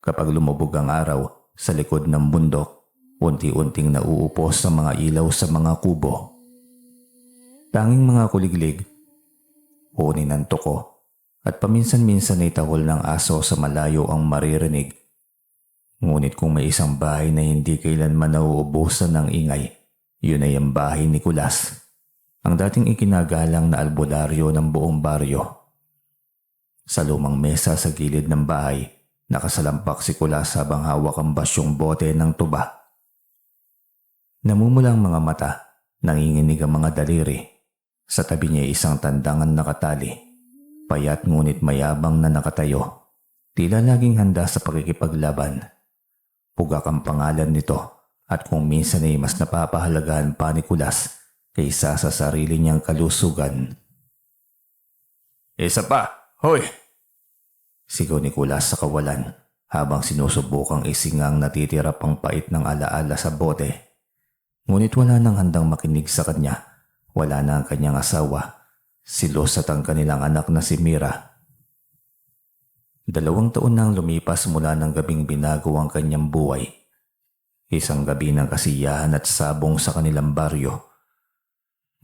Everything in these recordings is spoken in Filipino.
Kapag lumubog ang araw sa likod ng bundok, unti-unting nauupos sa mga ilaw sa mga kubo. Tanging mga kuliglig, huni ng tuko, at paminsan-minsan ay tahol ng aso sa malayo ang maririnig. Ngunit kung may isang bahay na hindi kailanman nauubusan ng ingay, yun ay ang bahay ni Kulas, ang dating ikinagalang na albularyo ng buong baryo. Sa lumang mesa sa gilid ng bahay, nakasalampak si Kulas habang hawak ang basyong bote ng tuba. Namumula ang mga mata, nanginginig ang mga daliri. Sa tabi niya isang tandangan nakatali, payat ngunit mayabang na nakatayo, tila laging handa sa pakikipaglaban. Pugak ang pangalan nito at kung minsan ay mas napapahalagahan pa ni Kulas kaysa sa sarili niyang kalusugan. "Isa pa, hoy!" Sigaw ni Kulas sa kawalan habang sinusubukang isingang natitira pang pait ng alaala sa bote. Ngunit wala nang handang makinig sa kanya. Wala na ang kanyang asawa, si Los at ang kanilang anak na si Mira. 2 taon nang lumipas mula ng gabing binago ang kanyang buhay. Isang gabi ng kasiyahan at sabong sa kanilang baryo.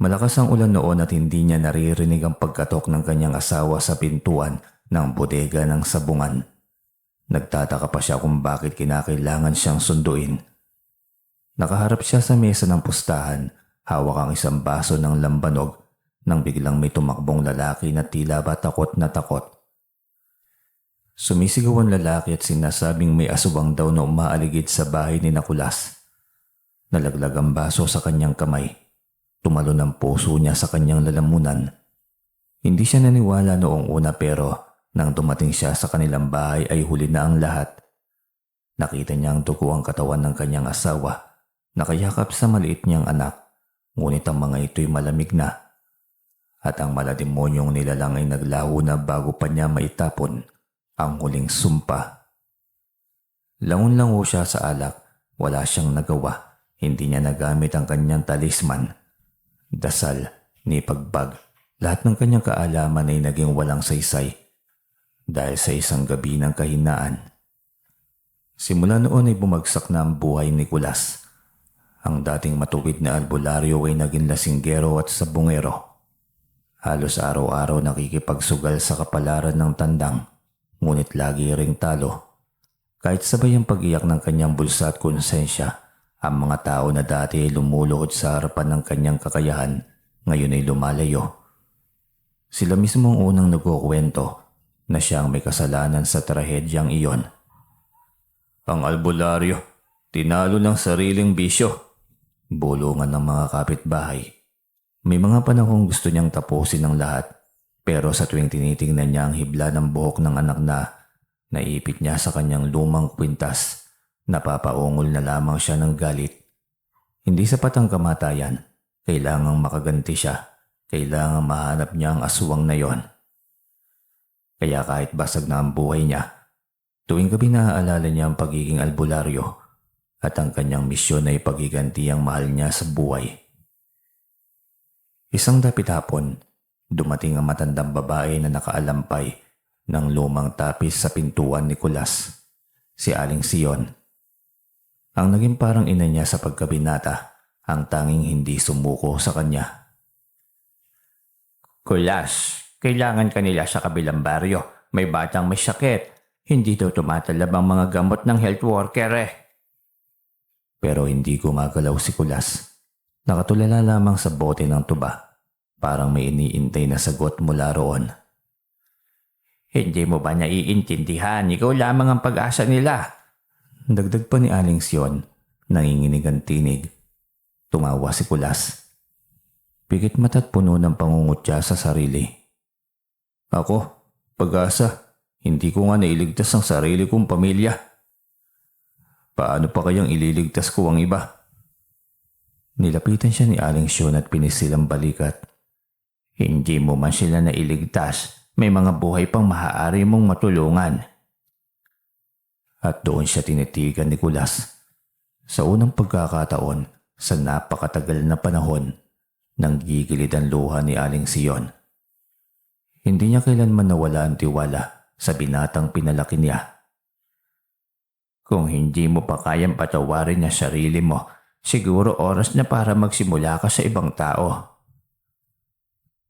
Malakas ang ulan noon at hindi niya naririnig ang pagkatok ng kanyang asawa sa pintuan ng bodega ng sabungan. Nagtataka pa siya kung bakit kinakailangan siyang sunduin. Nakaharap siya sa mesa ng pustahan, hawak ang isang baso ng lambanog nang biglang may tumakbong lalaki na tila ba takot na takot. Sumisigaw ang lalaki at sinasabing may aswang daw na umaaligid sa bahay ni Kulas. Nalaglag ang baso sa kanyang kamay. Tumalon ang puso niya sa kanyang lalamunan. Hindi siya naniwala noong una pero nang dumating siya sa kanilang bahay ay huli na ang lahat. Nakita niya ang dugo ang katawan ng kanyang asawa, nakayakap sa maliit niyang anak, ngunit ang mga ito'y malamig na. At ang malademonyong nilalang ay naglaho na bago pa niya maitapon ang huling sumpa. Langon-lango siya sa alak, wala siyang nagawa, hindi niya nagamit ang kanyang talisman. Dasal, nipagbag, lahat ng kanyang kaalaman ay naging walang saysay dahil sa isang gabi ng kahinaan. Simula noon ay bumagsak na ang buhay ni Kulas. Ang dating matuwid na albularyo ay naging lasinggero at sabungero. Halos araw-araw nakikipagsugal sa kapalaran ng tandang, ngunit lagi ring talo. Kahit sabay ang pag-iyak ng kanyang bulsa at konsensya, ang mga tao na dati ay lumuluhod sa harapan ng kanyang kakayahan, ngayon ay lumalayo. Sila mismo ang unang nagkukwento na siya ang may kasalanan sa trahedyang iyon. "Ang albularyo, tinalo ng sariling bisyo," bulungan ng mga kapitbahay. May mga panahong gusto niyang tapusin ang lahat, pero sa tuwing tinitingnan niya ang hibla ng buhok ng anak na naipit niya sa kanyang lumang kwintas, napapaungol na lamang siya ng galit. Hindi sapat ang kamatayan, kailangang makaganti siya, kailangang mahanap niya ang aswang na yon. Kaya kahit basag na ang buhay niya, tuwing gabi naaalala niya ang pagiging albularyo at ang kanyang misyon ay pagiganti ang mahal niya sa buhay. Isang dapit hapon, dumating ang matandang babae na nakaalampay ng lumang tapis sa pintuan ni Kulas, si Aling Sion. Ang naging parang ina niya sa pagkabinata, ang tanging hindi sumuko sa kanya. "Kulas, kailangan kanila sa kabilang baryo. May batang may sakit. Hindi daw tumatalab ang mga gamot ng health worker eh." Pero hindi gumagalaw si Kulas. Nakatulala lamang sa bote ng tuba. Parang may iniintay na sagot mula roon. "Hindi mo ba naiintindihan? Ikaw lamang ang pag-asa nila." Dagdag pa ni Aling Sion, nanginginig ang tinig. Tumawa si Kulas. Pikit mata't puno ng pangungutya sa sarili. "Ako, pag-asa, hindi ko nga nailigtas ang sarili kong pamilya. Paano pa kayang ililigtas ko ang iba?" Nilapitan siya ni Aling Sion at pinisil ang balikat. "Hindi mo man sila nailigtas. May mga buhay pang maaari mong matulungan." At doon siya tinitigan ni Kulas. Sa unang pagkakataon, sa napakatagal na panahon, nanggigilid ang luha ni Aling Sion. Hindi niya kailanman nawala ang tiwala sa binatang pinalaki niya. Kung hindi mo pa kayang patawarin ang sarili mo, siguro oras na para magsimula ka sa ibang tao.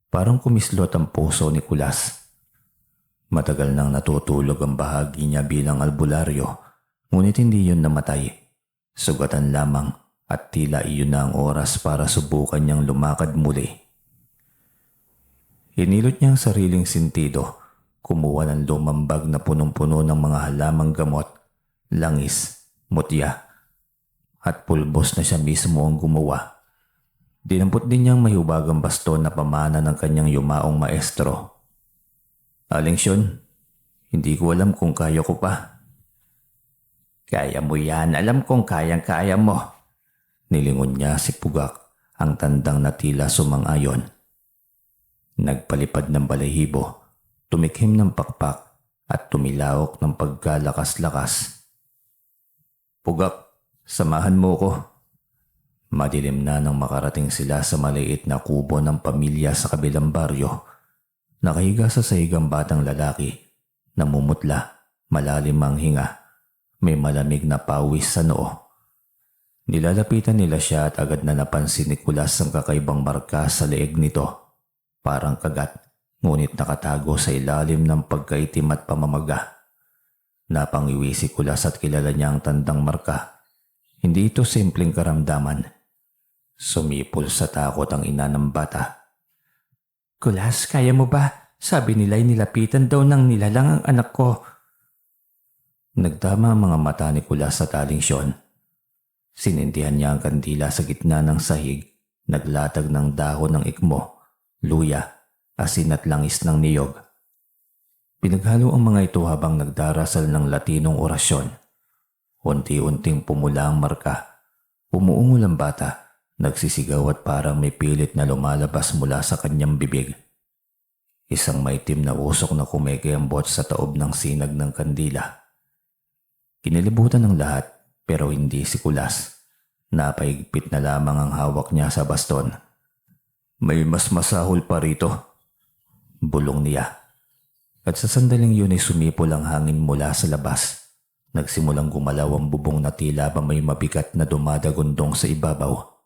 Parang kumislot ang puso ni Kulas. Matagal nang natutulog ang bahagi niya bilang albularyo, ngunit hindi yun namatay. Sugatan lamang at tila iyon na ang oras para subukan niyang lumakad muli. Hinilot niya ang sariling sentido, kumuha ng lumang bag na punong-puno ng mga halamang gamot, langis, mutya, at pulbos na siya mismo ang gumawa. Dinampot din niyang mahiwagang baston na pamana ng kanyang yumaong maestro. Aling Sean, hindi ko alam kung kaya ko pa. Kaya mo yan, alam kong kayang-kaya mo. Nilingon niya si Pugak, ang tandang na tila sumang-ayon. Nagpalipad ng balahibo, tumikhim ng pakpak at tumilaok ng pagkalakas-lakas. Pugak, samahan mo ko. Madilim na nang makarating sila sa maliit na kubo ng pamilya sa kabilang baryo. Nakahiga sa sahigang batang lalaki, namumutla, malalim ang hinga, may malamig na pawis sa noo. Nilalapitan nila siya at agad na napansin ni Kulas ang kakaibang marka sa leeg nito. Parang kagat, ngunit nakatago sa ilalim ng pagkaitim at pamamaga. Napangiwi si Kulas at kilala niya ang tandang marka. Hindi ito simpleng karamdaman. Sumipol sa takot ang ina ng bata. Kulas, kaya mo ba? Sabi nila'y nilapitan daw ng nilalang ang anak ko. Nagtama ang mga mata ni Kulas sa Aling Sean. Sinindihan niya ang kandila sa gitna ng sahig, naglatag ng dahon ng ikmo, luya, asin at langis ng niyog. Pinaghalo ang mga ito habang nagdarasal ng Latinong orasyon. Unti-unting pumula ang marka. Umuungol ang bata. Nagsisigaw at parang may pilit na lumalabas mula sa kanyang bibig. Isang maitim na usok na kumikiyambot sa taob ng sinag ng kandila. Kinilibutan ng lahat pero hindi si Kulas. Napaigpit na lamang ang hawak niya sa baston. May mas masahol pa rito. Bulong niya. At sa sandaling yun ay sumipol ang hangin mula sa labas. Nagsimulang gumalaw ang bubong na tila ba may mabigat na dumadagundong sa ibabaw.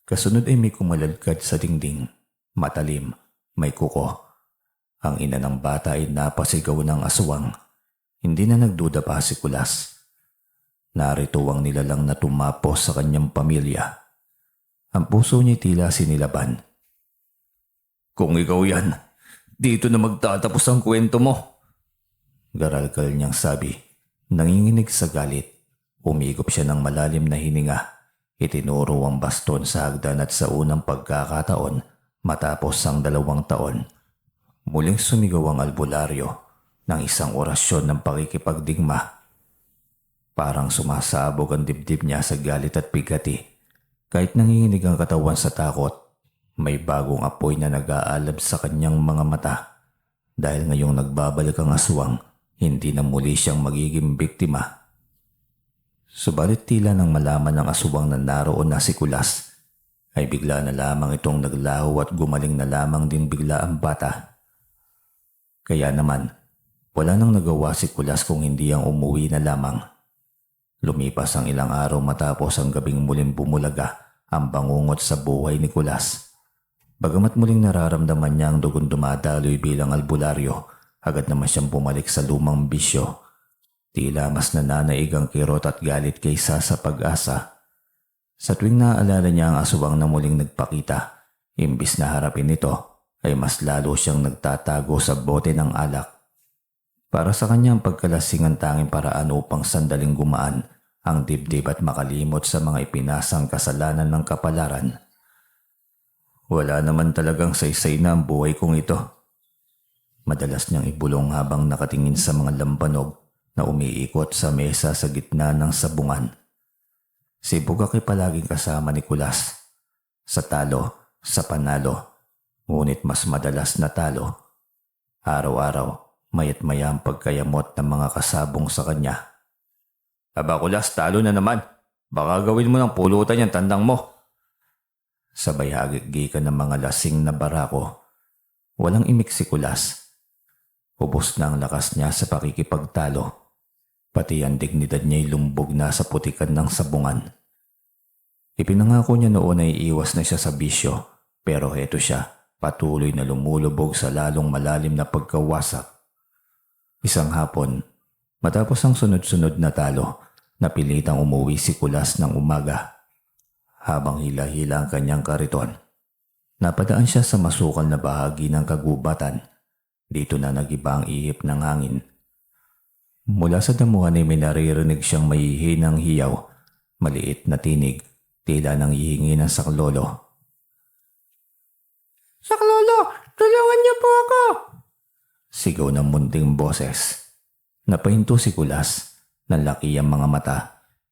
Kasunod ay may kumalalkad sa dingding. Matalim, may kuko. Ang ina ng bata ay napasigaw ng aswang. Hindi na nagduda pa si Kulas. Narito ang nilalang na tumapos sa kanyang pamilya. Ang puso niya tila sinilaban. Kung ikaw yan, dito na magtatapos ang kwento mo. Garalgal niyang sabi. Nanginginig sa galit. Umigop siya ng malalim na hininga. Itinuro ang baston sa hagdan at sa unang pagkakataon matapos ang 2 taon. Muling sumigaw ang albularyo ng isang orasyon ng pakikipagdigma. Parang sumasabog ang dibdib niya sa galit at bigati. Kahit nanginginig ang katawan sa takot, may bagong apoy na nag-aalab sa kanyang mga mata. Dahil ngayong nagbabalik ang aswang, hindi na muli siyang magiging biktima. Subalit tila nang malaman ng aswang na naroon na si Kulas, ay bigla na lamang itong naglaho at gumaling na lamang din bigla ang bata. Kaya naman, wala nang nagawa si Kulas kung hindi ang umuwi na lamang. Lumipas ang ilang araw matapos ang gabing muling bumulaga ang bangungot sa buhay ni Kulas. Bagamat muling nararamdaman niya ang dugon dumadaloy bilang albularyo, agad naman siyang bumalik sa lumang bisyo. Tila mas nananaig ang kirot at galit kaysa sa pag-asa. Sa tuwing naaalala niya ang aswang na muling nagpakita, imbis na harapin ito, ay mas lalo siyang nagtatago sa bote ng alak. Para sa kanya ang pagkalasing ang tanging paraan upang sandaling gumaan ang dibdib at makalimot sa mga ipinasang kasalanan ng kapalaran. Wala naman talagang saysay na ang buhay kong ito. Madalas niyang ibulong habang nakatingin sa mga lambanog na umiikot sa mesa sa gitna ng sabungan. Si Bugak ay palaging kasama ni Kulas. Sa talo, sa panalo, ngunit mas madalas na talo. Araw-araw, mayat maya ang pagkayamot ng mga kasabong sa kanya. Aba Kulas, talo na naman. Baka gawin mo ng pulutan yung tandang mo. Sabay hagigikan ng mga lasing na barako. Walang imik si Kulas. Ubos na ang lakas niya sa pakikipagtalo. Pati ang dignidad niya'y lumbog na sa putikan ng sabungan. Ipinangako niya noon ay iwas na siya sa bisyo, pero heto siya, patuloy na lumulubog sa lalong malalim na pagkawasak. Isang hapon, matapos ang sunod-sunod na talo, napilitang umuwi si Kulas ng umaga. Habang hila-hila ang kanyang kariton, napadaan siya sa masukal na bahagi ng kagubatan. Dito na nagiba ang ihip ng hangin. Mula sa damuhan ay may naririnig siyang mahihinang hiyaw, maliit na tinig, tila nang hihingi ng saklolo. Saklolo, tulungan niyo po ako! Sigaw ng munting boses. Napahinto si Kulas. Nalaki ang mga mata.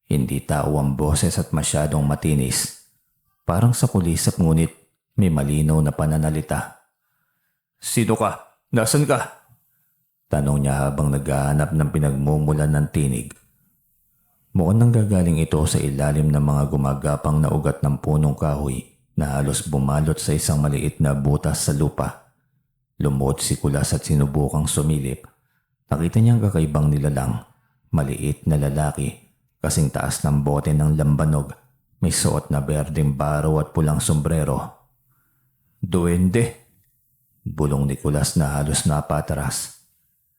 Hindi tao ang boses at masyadong matinis. Parang sa kulisap ngunit may malinaw na pananalita. "Sino ka? Nasaan ka?" Tanong niya habang naghahanap ng pinagmumulan ng tinig. Mukhang nanggagaling ito sa ilalim ng mga gumagapang na ugat ng punong kahoy na halos bumalot sa isang maliit na butas sa lupa. Lumuhod si Kulas at sinubukang sumilip. Nakita niyang kakaibang nilalang, maliit na lalaki, kasing taas ng bote ng lambanog, may suot na berdeng baro at pulang sombrero. "Duwende!" Bulong ni Kulas na halos napatras.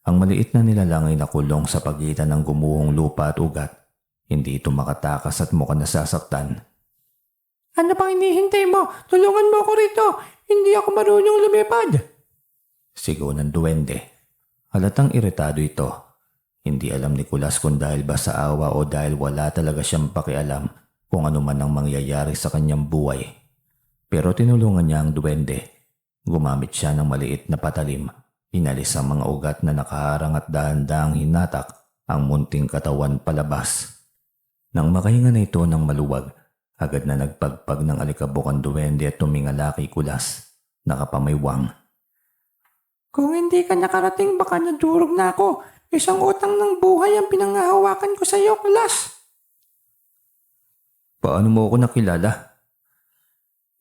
Ang maliit na nilalang ay nakulong sa pagitan ng gumuhong lupa at ugat. Hindi ito makatakas at mukhang nasasaktan. Ano pang hinihintay mo? Tulungan mo ako rito! Hindi ako marunong lumipad! Sigaw ng duwende. Halatang iritado ito. Hindi alam ni Kulas kung dahil ba sa awa o dahil wala talaga siyang pakialam kung ano man ang mangyayari sa kanyang buhay. Pero tinulungan niya ang duwende. Gumamit siya ng maliit na patalim. Inalis ang mga ugat na nakaharang at dahan-dahang hinatak ang munting katawan palabas. Nang makahinga na ito ng maluwag, agad na nagpagpag ng alikabok ang duwende at tumingala kay Kulas. Nakapamaywang. Kung hindi ka nakarating baka nadurog na ako. Isang utang ng buhay ang pinangahawakan ko sa iyo, Kulas. Paano mo ako nakilala?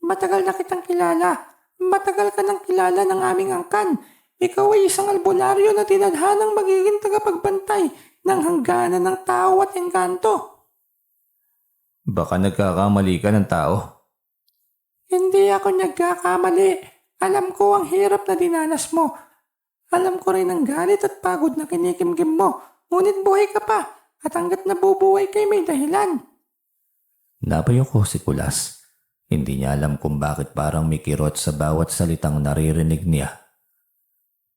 Matagal na kitang kilala. Matagal ka nang kilala ng aming angkan. Ikaw ay isang albularyo na tinadhanang magiging tagapagbantay ng hangganan ng tao at engkanto. Baka nagkakamali ka ng tao. Hindi ako nagkakamali. Alam ko ang hirap na dinanas mo. Alam ko rin ang galit at pagod na kinikimkim mo. Ngunit buhay ka pa at hanggat nabubuhay kay may dahilan. Napayoko si Kulas. Hindi niya alam kung bakit parang may kirot sa bawat salitang naririnig niya.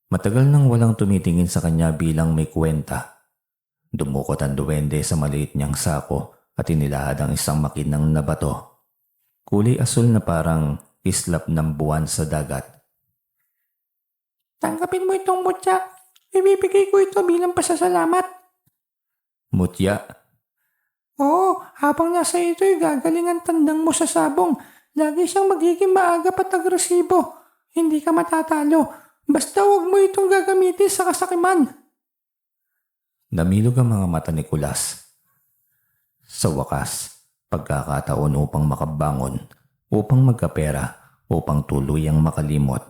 Matagal nang walang tumitingin sa kanya bilang may kwenta. Dumukot ang duwende sa maliit niyang sako at inilahad ang isang makinang na bato. Kulay asul na parang islap ng buwan sa dagat. Tanggapin mo itong mutya. Ibibigay ko ito bilang pasasalamat. Mutya? Oo, habang nasa ito'y gagaling ang tandang mo sa sabong. Lagi siyang magiging maagap at agresibo. Hindi ka matatalo. Basta huwag mo itong gagamitin sa kasakiman. Namilog ang mga mata ni Kulas. Sa wakas, pagkakataon upang makabangon, upang magkapera, upang tuluyang makalimot.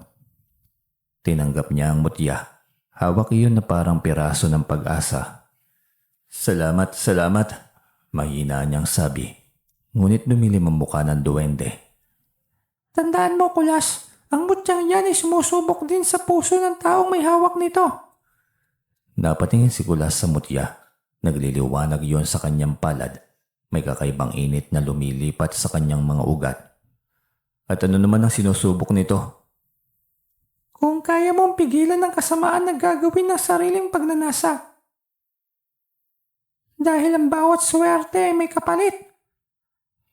Tinanggap niya ang mutya. Hawak iyon na parang piraso ng pag-asa. Salamat, salamat, mahina niyang sabi. Ngunit dumilim ang mukha ng duwende. Tandaan mo, Kulas, ang mutyang yan ay sumusubok din sa puso ng taong may hawak nito. Napatingin si Kulas sa mutya. Nagliliwanag yon sa kanyang palad. May kakaibang init na lumilipat sa kanyang mga ugat. At ano naman ang sinusubok nito? Kung kaya mong pigilan ng kasamaan na gagawin ng sariling pagnanasa. Dahil ang bawat swerte ay may kapalit.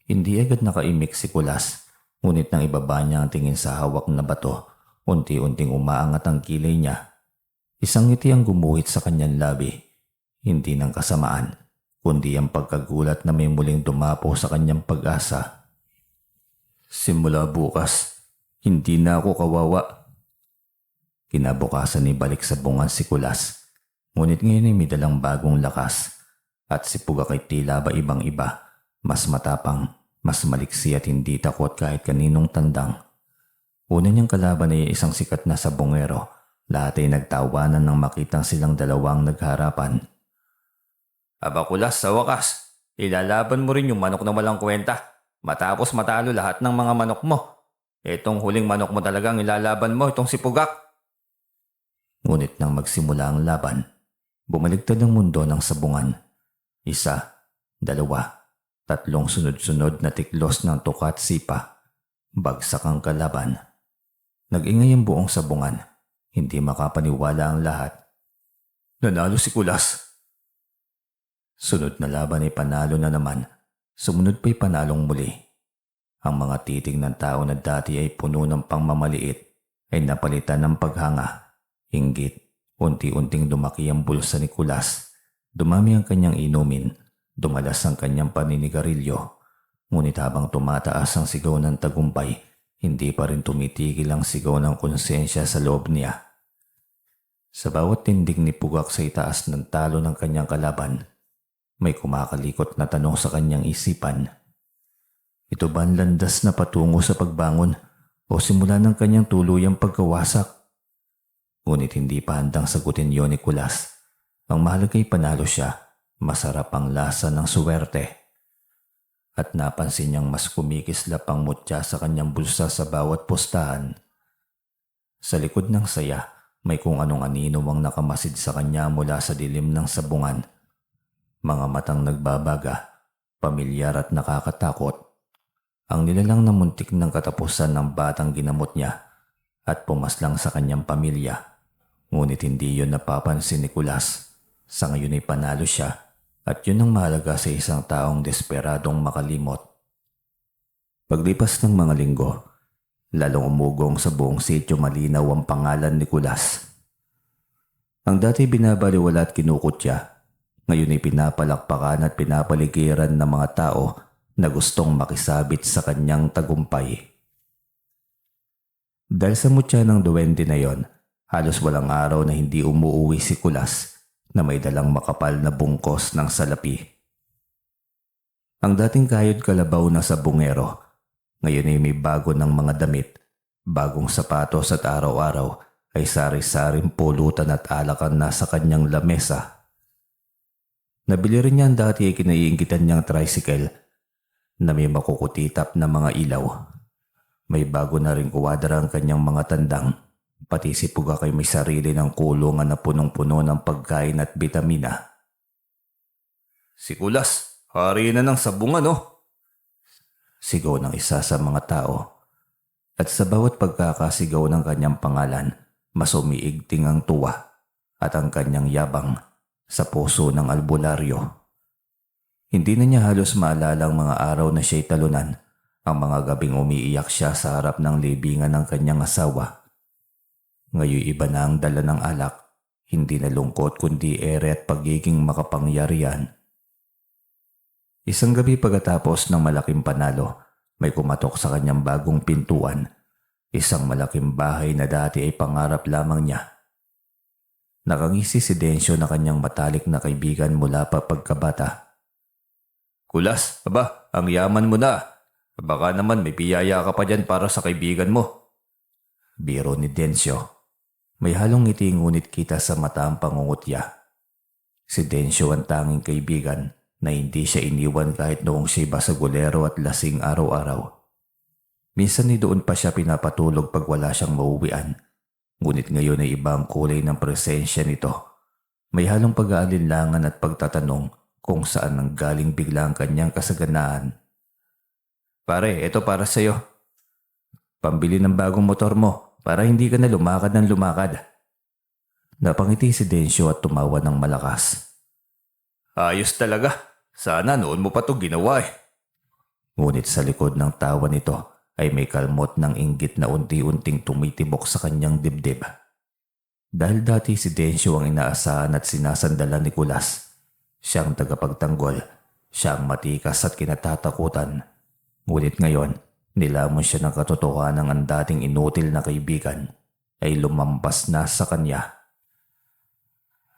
Hindi agad nakaimik si Kulas. Ngunit nang ibaba niya ang tingin sa hawak na bato, unti-unting umaangat ang kilay niya. Isang ngiti ang gumuhit sa kanyang labi. Hindi ng kasamaan, kundi ang pagkagulat na may muling dumapo sa kanyang pag-asa. Simula bukas, hindi na ako kawawa. Kinabukasan ni balik sa bungan si Kulas. Ngunit ngayon ay may dalang bagong lakas. At si Pugak ay tila ba ibang iba, mas matapang. Mas maliksi at hindi takot kahit kaninong tandang. Una niyang kalaban ay isang sikat na sabongero. Lahat ay nagtawanan nang makitang silang dalawang nagharapan. Aba Kulas, sa wakas, ilalaban mo rin yung manok na walang kwenta. Matapos matalo lahat ng mga manok mo. Itong huling manok mo talagang ilalaban mo, itong si Pugak. Ngunit nang magsimula ang laban, bumaligtad ang mundo ng sabungan. 1, 2, 3 sunod-sunod na tiklos ng tuka at sipa. Bagsak ang kalaban. Nag-ingay ang buong sabungan. Hindi makapaniwala ang lahat. Nanalo si Kulas. Sunod na laban ay panalo na naman. Sumunod pa'y panalong muli. Ang mga titig ng tao na dati ay puno ng pangmamaliit ay napalitan ng paghanga, inggit. Unti-unting lumaki ang bulsa ni Kulas. Dumami ang kanyang inumin. Dumalas ang kanyang paninigarilyo. Ngunit habang tumataas ang sigaw ng tagumpay, hindi pa rin tumitigil ang sigaw ng konsensya sa loob niya. Sa bawat tindig ni Pugak sa itaas ng talo ng kanyang kalaban, may kumakalikot na tanong sa kanyang isipan. Ito ba ang landas na patungo sa pagbangon o simula ng kanyang tuluyang pagkawasak? Ngunit hindi pa handang sagutin yon ni Kulas. Ang mahalaga ay panalo siya. Masarap ang lasa ng suwerte. At napansin niyang mas kumikislap ang mutya sa kanyang bulsa sa bawat pustahan. Sa likod ng saya, may kung anong anino ang nakamasid sa kanya mula sa dilim ng sabungan. Mga matang nagbabaga, pamilyar at nakakatakot. Ang nilalang na muntik ng katapusan ng batang ginamot niya at pumaslang sa kanyang pamilya. Ngunit hindi yun napapansin ni Kulas. Sa ngayon ay panalo siya at yun ang mahalaga sa isang taong desperadong makalimot. Paglipas ng mga linggo, lalong umugong sa buong sityo malinaw ang pangalan ni Kulas. Ang dati binabaliwala at kinukutya, ngayon ay pinapalakpakan at pinapaligiran ng mga tao na gustong makisabit sa kanyang tagumpay. Dahil sa mutya ng duwende na yon, halos walang araw na hindi umuuwi si Kulas na may dalang makapal na bungkos ng salapi. Ang dating kayod kalabaw na sabungero, ngayon ay may bago ng mga damit, bagong sapatos at araw-araw ay sari-saring pulutan at alakan na sa kanyang lamesa. Nabili rin niya ang dati ay kinaiinggitan niyang tricycle na may makukutitap na mga ilaw. May bago na rin kuwadra ang kanyang mga tandang. Pati si Pugak ay may sarili ng kulungan na punong-puno ng pagkain at bitamina. Si Kulas, hari na ng sabungan oh! Sigaw ng isa sa mga tao. At sa bawat pagkakasigaw ng kanyang pangalan, mas umiigting ang tuwa at ang kanyang yabang sa puso ng albularyo. Hindi na niya halos maalala ang mga araw na siya'y talunan, ang mga gabing umiiyak siya sa harap ng libingan ng kanyang asawa. Ngayon iba na ang dala ng alak, hindi na lungkot kundi ere at pagiging makapangyarihan. Isang gabi pagkatapos ng malaking panalo, may kumatok sa kanyang bagong pintuan. Isang malaking bahay na dati ay pangarap lamang niya. Nakangisi si Densyo na kanyang matalik na kaibigan mula pa pagkabata. Kulas, aba, ang yaman mo na. Baka naman may biyaya ka pa dyan para sa kaibigan mo. Biro ni Densyo. May halong ngiti ngunit kita sa mata ang pangungutya. Si Densyo ang tanging kaibigan na hindi siya iniwan kahit noong siya'y basagulero at lasing araw-araw. Minsan ni doon pa siya pinapatulog pag wala siyang mauwian. Ngunit ngayon ay iba ang kulay ng presensya nito. May halong pag-aalinlangan at pagtatanong kung saan nanggaling bigla ang kanyang kasaganaan. Pare, ito para sa'yo. Pambili ng bagong motor mo para hindi ka na lumakad ng lumakad. Napangiti si Densyo at tumawa ng malakas. Ayos talaga. Sana noon mo pa to ginawa eh. Ngunit sa likod ng tawa nito ay may kalmot ng inggit na unti-unting tumitibok sa kanyang dibdib. Dahil dati si Densyo ang inaasahan at sinasandalan ni Kulas. Siyang tagapagtanggol, siyang matikas at kinatatakutan. Ngunit ngayon, nilamon siya ng katotohanan ng ang dating inutil na kaibigan ay lumampas na sa kanya.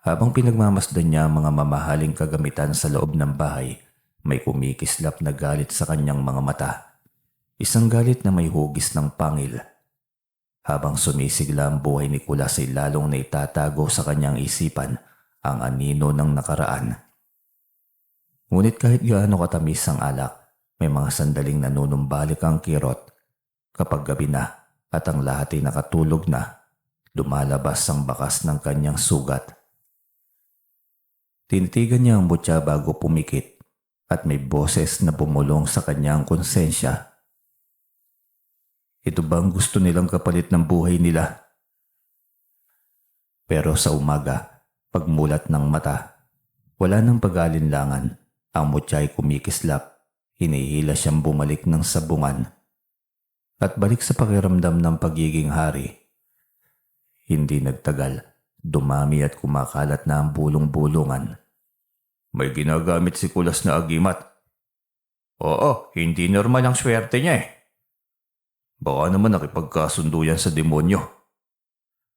Habang pinagmamasdan niya ang mga mamahaling kagamitan sa loob ng bahay, may kumikislap na galit sa kanyang mga mata. Isang galit na may hugis ng pangil. Habang sumisigla ang buhay ni Kulas ay lalong naitatago sa kanyang isipan ang anino ng nakaraan. Ngunit kahit gaano katamis ang alak, may mga sandaling nanunumbalik ang kirot. Kapag gabi na at ang lahat ay nakatulog na, lumalabas ang bakas ng kanyang sugat. Tinitigan niya ang butya bago pumikit at may boses na bumulong sa kanyang konsensya. Ito bang gusto nilang kapalit ng buhay nila? Pero sa umaga, pagmulat ng mata, wala nang pag-alinlangan. Ang mutya ay kumikislap, hinihila siyang bumalik ng sabungan. At balik sa pakiramdam ng pagiging hari. Hindi nagtagal, dumami at kumakalat na ang bulong-bulungan. May ginagamit si Kulas na agimat. Oo, hindi normal ang swerte niya eh. Baka naman nakipagkasundo yan sa demonyo.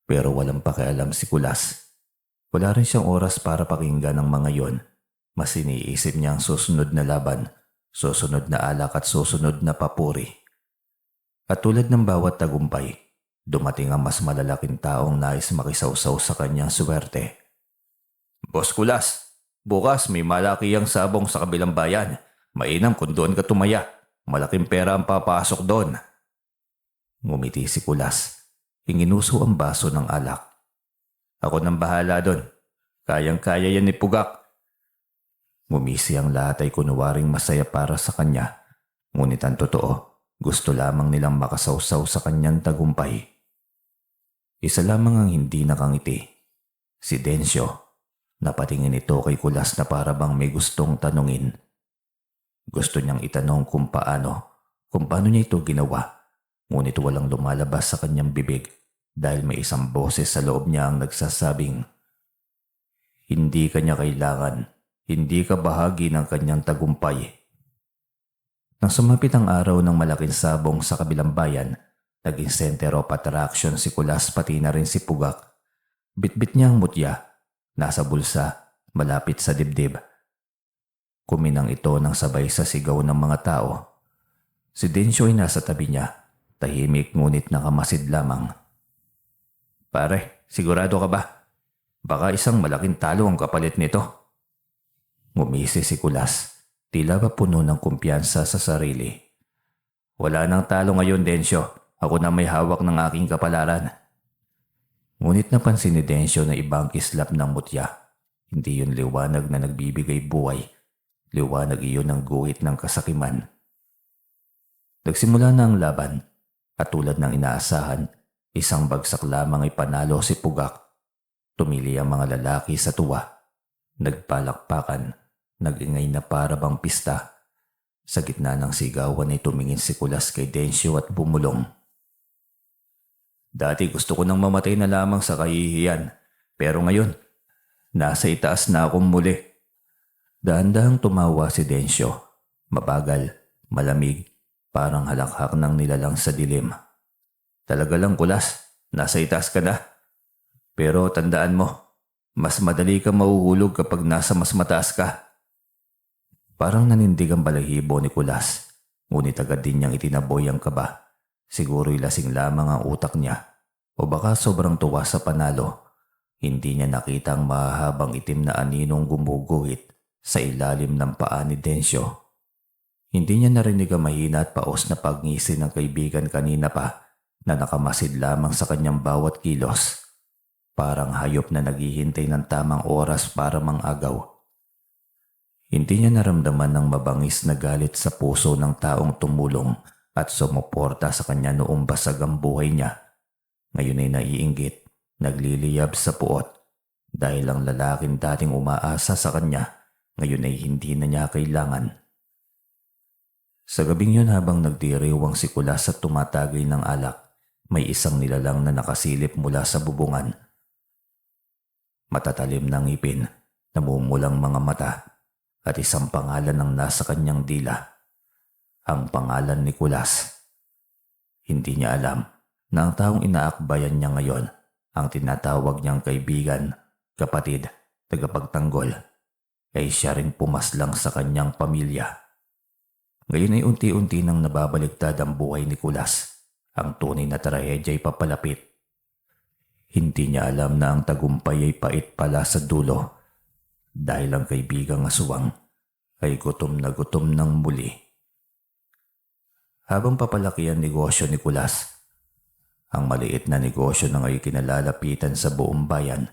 Pero walang pakialam si Kulas. Wala rin siyang oras para pakinggan ang mga yon. Mas iniisip niya ang susunod na laban, susunod na alak at susunod na papuri. At tulad ng bawat tagumpay, dumating ang mas malalaking taong nais makisawsaw sa kanyang swerte. Boss Kulas, bukas may malaki ang sabong sa kabilang bayan. Mainam kung doon ka tumaya. Malaking pera ang papasok doon. Ngumiti si Kulas. Inginuso ang baso ng alak. Ako nang bahala doon. Kayang-kaya yan ni Pugak. Ngumisi ang lahat ay kunwaring masaya para sa kanya. Ngunit ang totoo, gusto lamang nilang makasawsaw sa kanyang tagumpay. Isa lamang ang hindi nakangiti. Si Densyo. Napatingin ito kay Kulas na para bang may gustong tanungin. Gusto niyang itanong kung paano niya ito ginawa. Ngunit walang lumalabas sa kanyang bibig dahil may isang boses sa loob niya ang nagsasabing, hindi ka niya kailangan, hindi ka bahagi ng kanyang tagumpay. Nang sumapit ang araw ng malaking sabong sa kabilang bayan, naging center of attraction si Kulas pati na rin si Pugak. Bitbit niya ang mutya, nasa bulsa, malapit sa dibdib. Kuminang ito ng sabay sa sigaw ng mga tao. Si Densyo ay nasa tabi niya. Tahimik ngunit nakamasid lamang. Pare, sigurado ka ba? Baka isang malaking talo ang kapalit nito. Ngumisi si Kulas. Tila ba puno ng kumpiyansa sa sarili. Wala nang talo ngayon, Densyo. Ako na may hawak ng aking kapalaran. Ngunit napansin ni Densyo na ibang kislap ng mutya. Hindi yun liwanag na nagbibigay buhay. Liwanag iyon ng guhit ng kasakiman. Nagsimula na ang laban. At tulad ng inaasahan, isang bagsak lamang ay panalo si Pugak. Tumili ang mga lalaki sa tuwa. Nagpalakpakan, nag-ingay na para bang pista. Sa gitna ng sigawan ay tumingin si Kulas kay Densyo at bumulong. Dati gusto ko nang mamatay na lamang sa kahihiyan. Pero ngayon, nasa itaas na akong muli. Dahan-dahang tumawa si Densyo. Mabagal, malamig. Parang halakhak ng nilalang sa dilim. Talaga lang, Kulas, nasa itaas ka na. Pero tandaan mo, mas madali kang mahuhulog kapag nasa mas mataas ka. Parang nanindig ang balahibo ni Kulas, ngunit agad din niyang itinaboy ang kaba. Siguro'y lasing lamang ang utak niya, o baka sobrang tuwa sa panalo. Hindi niya nakita ang mahahabang itim na aninong gumuguhit sa ilalim ng paa ni Densyo. Hindi niya narinig ang mahina at paos na pagngisi ng kaibigan kanina pa na nakamasid lamang sa kanyang bawat kilos. Parang hayop na naghihintay ng tamang oras para mangagaw. Hindi niya naramdaman ng mabangis na galit sa puso ng taong tumulong at sumuporta sa kanya noong basag ang buhay niya. Ngayon ay naiinggit, nagliliyab sa puot dahil ang lalaking dating umaasa sa kanya ngayon ay hindi na niya kailangan. Sa gabing yun habang nagdiriwang si Kulas at tumatagay ng alak, may isang nilalang na nakasilip mula sa bubungan. Matatalim na ngipin, namumulang mga mata, at isang pangalan ang nasa kanyang dila. Ang pangalan ni Kulas. Hindi niya alam na ang taong inaakbayan niya ngayon, ang tinatawag niyang kaibigan, kapatid, tagapagtanggol, ay siya rin pumaslang sa kanyang pamilya. Ngayon ay unti-unti nang nababaligtad ang buhay ni Kulas. Ang tunay na trahedya ay papalapit. Hindi niya alam na ang tagumpay ay pait pala sa dulo dahil ang kaibigang aswang ay gutom na gutom ng muli. Habang papalaki ang negosyo ni Kulas, ang maliit na negosyo na ngayon kinalalapitan sa buong bayan,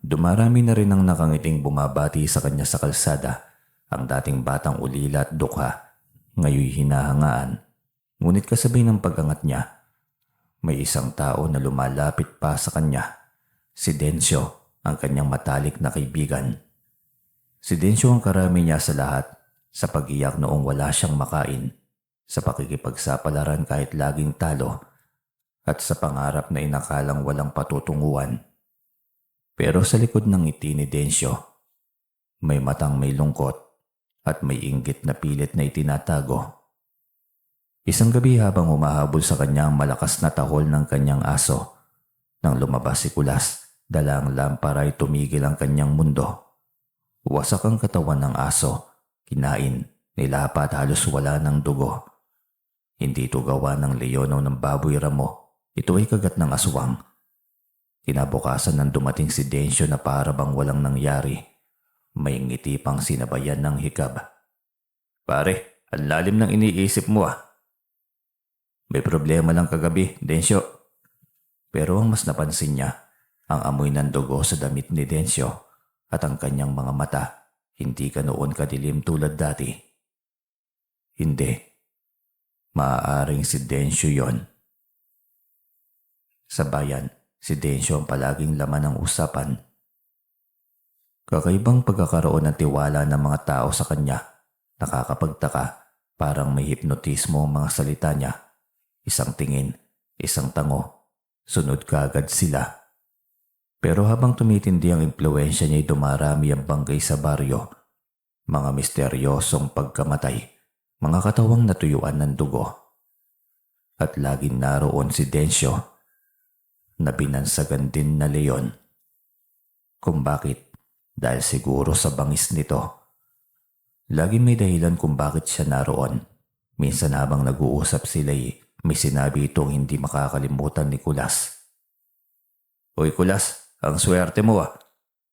dumarami na rin ang nakangiting bumabati sa kanya sa kalsada. Ang dating batang ulila at dukha, ngayon hinahangaan. Ngunit kasabay ng pag-angat niya, may isang tao na lumalapit pa sa kanya. Si Densyo, ang kanyang matalik na kaibigan. Si Densyo ang karami niya sa lahat, sa pag-iyak noong wala siyang makain, sa pakikipagsapalaran kahit laging talo, at sa pangarap na inakalang walang patutunguhan. Pero sa likod ng ngiti ni Densyo, may matang may lungkot at may inggit na pilit na itinatago. Isang gabi habang humahabol sa kanya ang malakas na tahol ng kanyang aso, nang lumabas si Kulas, dala ang lampara ay tumigil ang kanyang mundo. Wasak ang katawan ng aso, kinain, nilapat halos wala ng dugo. Hindi ito gawa ng leon o ng baboy ramo, ito ay kagat ng aswang. Kinabukasan nang dumating si Densyo na para bang walang nangyari, may ngiti pang sinabayan ng hikab. Pare, ang lalim ng iniisip mo ah. May problema lang kagabi, Densyo. Pero ang mas napansin niya, ang amoy ng dugo sa damit ni Densyo at ang kanyang mga mata, hindi ka noon kadilim tulad dati. Hindi. Maaaring si Densyo yon. Sa bayan, si Densyo ang palaging laman ng usapan. Kakaibang pagkakaroon ng tiwala ng mga tao sa kanya, nakakapagtaka, parang may hipnotismo ang mga salita niya. Isang tingin, isang tango, sunod kaagad sila. Pero habang tumitindi ang impluensya niya ay dumarami ang bangkay sa baryo, mga misteryosong pagkamatay, mga katawang natuyuan ng dugo. At laging naroon si Densyo, na binansagan din na leon. Kung bakit? Dahil siguro sa bangis nito. Laging may dahilan kung bakit siya naroon. Minsan habang nag-uusap sila may sinabi itong hindi makakalimutan ni Kulas. Hoy Kulas, ang swerte mo ah.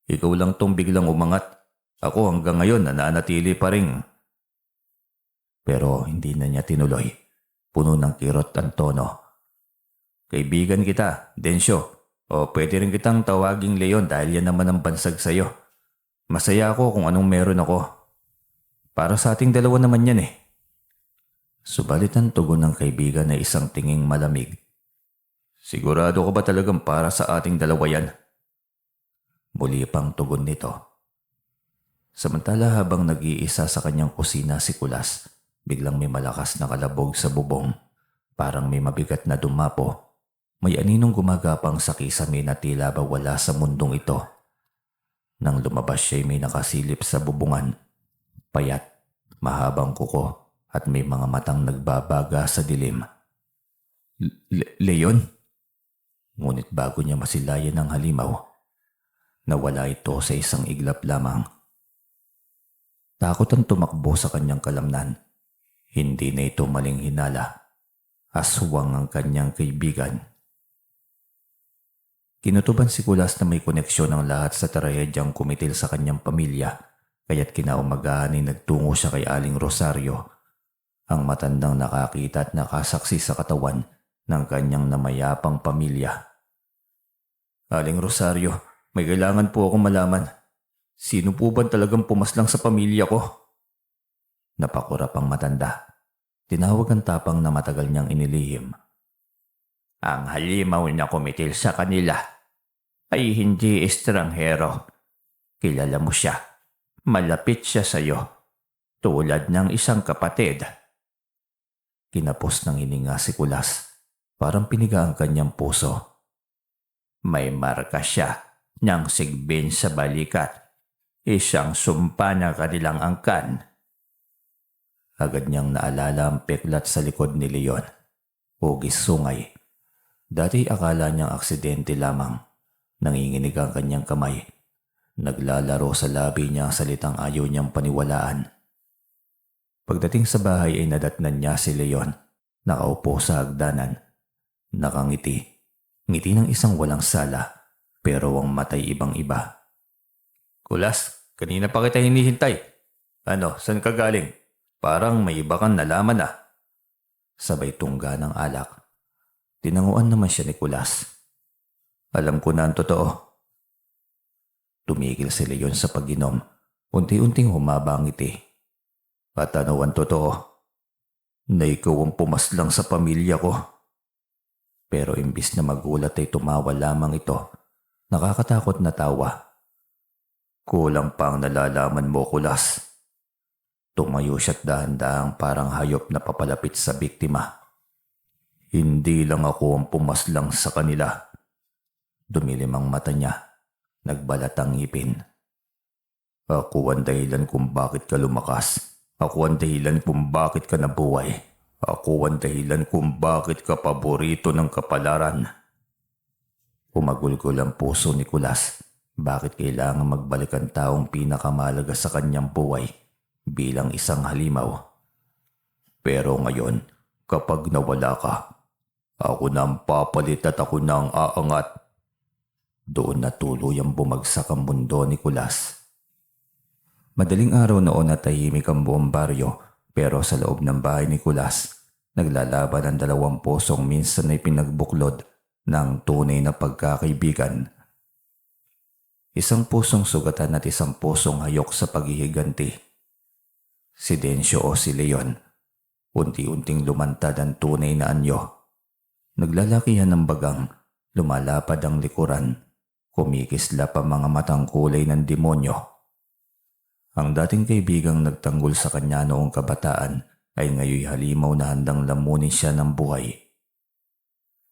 Ikaw lang tong biglang umangat. Ako hanggang ngayon nananatili pa rin. Pero hindi na niya tinuloy. Puno ng kirot ang tono. Kaibigan kita, Densyo. O pwede rin kitang tawaging Leon dahil yan naman ang bansag sa'yo. Masaya ako kung anong meron ako. Para sa ating dalawa naman yan eh. Subalit ang tugon ng kaibigan ay isang tinging malamig. Sigurado ka ba talagang para sa ating dalawa yan? Muli pang tugon nito. Samantala habang nag-iisa sa kanyang kusina si Kulas, biglang may malakas na kalabog sa bubong. Parang may mabigat na dumapo. May aninong gumagapang sa kisame na tila ba wala sa mundong ito. Nang lumabas siya'y may nakasilip sa bubungan. Payat, mahabang kuko at may mga matang nagbabaga sa dilim. Leon? Ngunit bago niya masilayan ng halimaw, nawala ito sa isang iglap lamang. Takot ang tumakbo sa kanyang kalamnan. Hindi na ito maling hinala. Aswang ang kanyang kaibigan. Kinutuban si Kulas na may koneksyon ang lahat sa trahedyang kumitil sa kanyang pamilya, kaya't kinaumagahan ay nagtungo siya kay Aling Rosario, ang matandang nakakita at nakasaksi sa katawan ng kanyang namayapang pamilya. Aling Rosario, may kailangan po akong malaman. Sino po ba talagang pumaslang sa pamilya ko? Napakurap ang matanda. Tinawag ang tapang na matagal niyang inilihim. Ang halimaw na kumitil sa kanila ay hindi estranghero. Kilala mo siya. Malapit siya sa iyo. Tulad ng isang kapatid. Kinapos ng hininga si Kulas. Parang piniga ang kanyang puso. May marka siya ng sigbin sa balikat. Isang sumpa na kanilang angkan. Agad niyang naalala ang peklat sa likod ni Leon. Hugis sungay. Dati akala niyang aksidente lamang. Nanginginig ang kanyang kamay. Naglalaro sa labi niya ang salitang ayaw niyang paniwalaan. Pagdating sa bahay ay nadatnan niya si Leon. Nakaupo sa hagdanan. Nakangiti. Ngiti ng isang walang sala. Pero ang matay ibang-iba. Kulas, kanina pa kita hinihintay. Ano, saan ka galing? Parang may iba kang nalaman ah. Sabay tungga ng alak. Tinanguan naman siya ni Kulas. Alam ko na ang totoo. Tumigil si Leon sa pag-inom. Unti-unting humaba ang ngiti. At ano ang totoo? Na ikaw ang pumaslang sa pamilya ko. Pero imbis na magulat ay tumawa lamang ito. Nakakatakot na tawa. Kulang pa ang nalalaman mo, Kulas. Tumayo siya't dahan-dahang parang hayop na papalapit sa biktima. Hindi lang ako ang pumaslang sa kanila. Dumilim ang mata niya. Nagbalat ang ngipin. Ako ang dahilan kung bakit ka lumakas. Ako ang dahilan kung bakit ka nabuhay. Ako ang dahilan kung bakit ka paborito ng kapalaran. Umagulgol ang puso ni Kulas. Bakit kailangan magbalik ang taong pinakamalaga sa kanyang buhay bilang isang halimaw? Pero ngayon, kapag nawala ka, ako na ang papalit at ako na ang aangat. Doon na tuluyang bumagsak ang mundo ni Kulas. Madaling araw noon at tahimik ang buong baryo, pero sa loob ng bahay ni Kulas, naglalaban ang dalawang pusong minsan ay pinagbuklod ng tunay na pagkakaibigan. Isang pusong sugatan at isang pusong hayok sa paghihiganti. Si Dencio o si Leon, unti-unting lumantad ang tunay na anyo. Naglalakihan ng bagang, lumalapad ang likuran, kumikislap ang mga matang kulay ng demonyo. Ang dating kaibigang nagtanggol sa kanya noong kabataan ay ngayoy halimaw na handang lamunin siya ng buhay.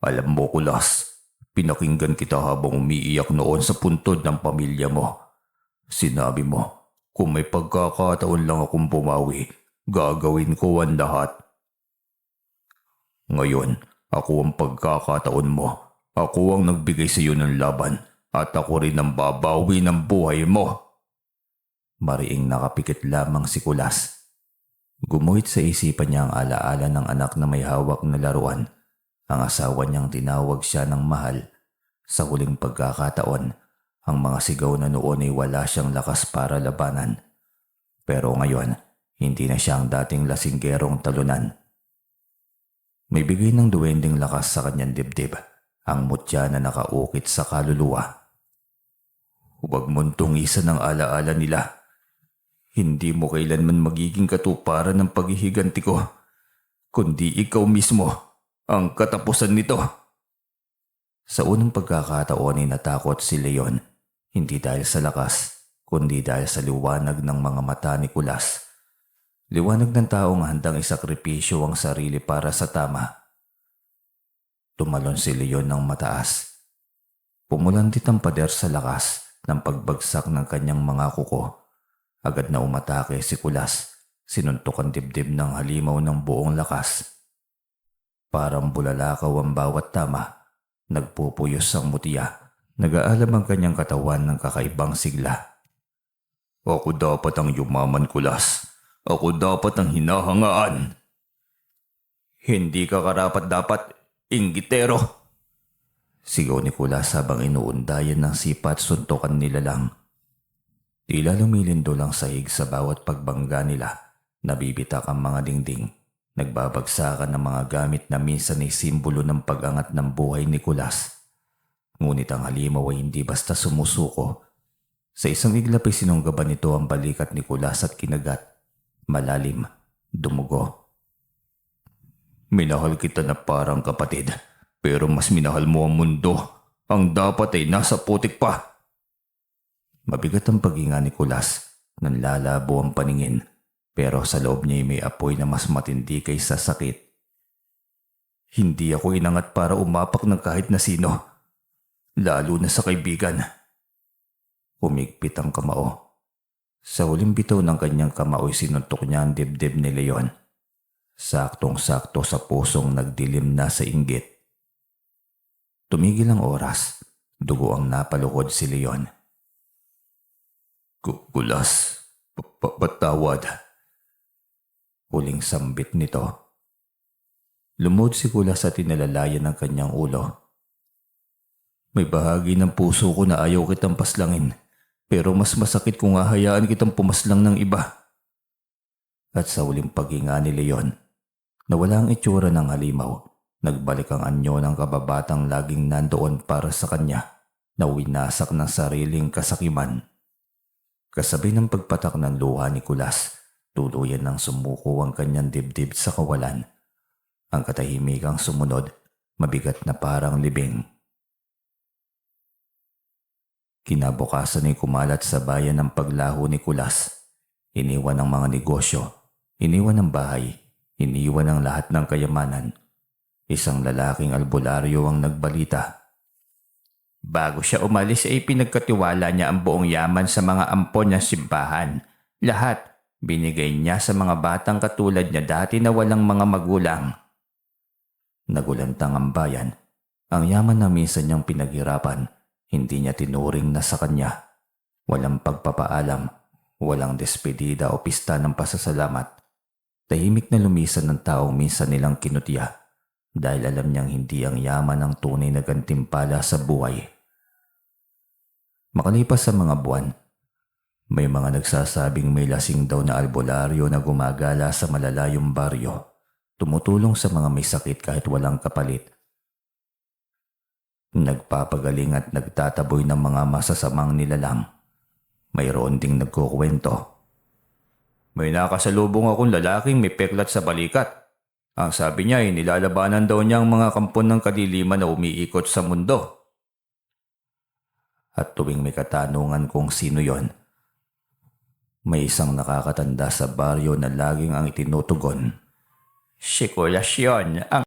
Alam mo, Kulas, pinakinggan kita habang umiiyak noon sa puntod ng pamilya mo. Sinabi mo, kung may pagkakataon lang akong bumawi, gagawin ko ang lahat. Ngayon, ako ang pagkakataon mo. Ako ang nagbigay sa iyo ng laban at ako rin ang babawi ng buhay mo. Mariing nakapikit lamang si Kulas. Gumuhit sa isipan niya ang alaala ng anak na may hawak na laruan. Ang asawa niyang tinawag siya ng mahal. Sa huling pagkakataon, ang mga sigaw na noon ay wala siyang lakas para labanan. Pero ngayon, hindi na siya ang dating lasinggerong talunan. May bigay ng duwending lakas sa kanyang dibdib, ang mutya na nakaukit sa kaluluwa. Huwag mong tungisan ang alaala nila. Hindi mo kailanman magiging katuparan ng paghihiganti ko, kundi ikaw mismo ang katapusan nito. Sa unang pagkakataon ay natakot si Leon, hindi dahil sa lakas, kundi dahil sa liwanag ng mga mata ni Kulas. Liwanag ng taong handang isakripisyo ang sarili para sa tama. Tumalon si Leon ng mataas. Pumulandit ang pader sa lakas ng pagbagsak ng kanyang mga kuko. Agad na umatake si Kulas, sinuntok ang dibdib ng halimaw ng buong lakas. Parang bulalakaw ang bawat tama, nagpupuyos ang mutiya, nag-aalam ang kanyang katawan ng kakaibang sigla. Ako dapat ang yumaman, Kulas. Ako dapat ang hinahangaan. Hindi ka karapat-dapat, inggitero. Sigaw ni Kulas habang inuundayan ng sipa at suntukan nila lang. Tila lumilindol ang sahig sa bawat pagbangga nila. Nabibitak ang mga dingding. Nagbabagsakan ng mga gamit na minsan ay simbolo ng pag-angat ng buhay ni Kulas. Ngunit ang halimaw ay hindi basta sumusuko. Sa isang iglap ay sinunggaban nito ang balikat ni Kulas at kinagat. Malalim, dumugo. Minahal kita na parang kapatid, pero mas minahal mo ang mundo. Ang dapat ay nasa putik pa. Mabigat ang paghinga ni Kulas, nanlalabo ang paningin, pero sa loob niya may apoy na mas matindi kaysa sakit. Hindi ako inangat para umapak ng kahit na sino, lalo na sa kaibigan. Umigpit ang kamao. Sa huling bitaw ng kanyang kamao sinuntok niya ang dibdib ni Leon. Saktong-sakto sa pusong nagdilim na sa inggit. Tumigil ang oras, dugo ang napalukod si Leon. Kulas, patawad. Huling sambit nito. Lumod si Kulas at tinalalayan ng kanyang ulo. May bahagi ng puso ko na ayaw kitang paslangin, pero mas masakit kung hahayaan kitang pumaslang ng iba. At sa huling paghinga ni Leon, nawala ang itsura ng halimaw. Nagbalik ang anyo ng kababatang laging nandoon para sa kanya na winasak ng sariling kasakiman. Kasabi ng pagpatak ng luha ni Kulas, tuluyan ng sumuko ang kanyang dibdib sa kawalan. Ang katahimikang sumunod, mabigat na parang libing. Kinabukasan ay kumalat sa bayan ng paglaho ni Kulas. Iniwan ang mga negosyo, iniwan ang bahay, iniwan ang lahat ng kayamanan. Isang lalaking albularyo ang nagbalita. Bago siya umalis ay pinagkatiwala niya ang buong yaman sa mga ampon niya simbahan. Lahat binigay niya sa mga batang katulad niya dati na walang mga magulang. Nagulantang ang bayan. Ang yaman na minsan niyang pinaghirapan, hindi niya tinuring na sa kanya. Walang pagpapaalam, walang despedida o pista ng pasasalamat. Tahimik na lumisan ng taong minsan nilang kinutya dahil alam niyang hindi ang yaman ang tunay na gantimpala sa buhay. Makalipas sa mga buwan, may mga nagsasabing may lasing daw na albularyo na gumagala sa malalayong baryo, tumutulong sa mga may sakit kahit walang kapalit. Nagpapagaling at nagtataboy ng mga masasamang nilalang. Mayroon ding nagkukwento. May nakasalubong akong lalaking may peklat sa balikat. Ang sabi niya ay nilalabanan daw niya ang mga kampon ng kadiliman na umiikot sa mundo. At tuwing may katanungan kung sino yon, may isang nakakatanda sa baryo na laging ang itinutugon. Si Kulas yun, ang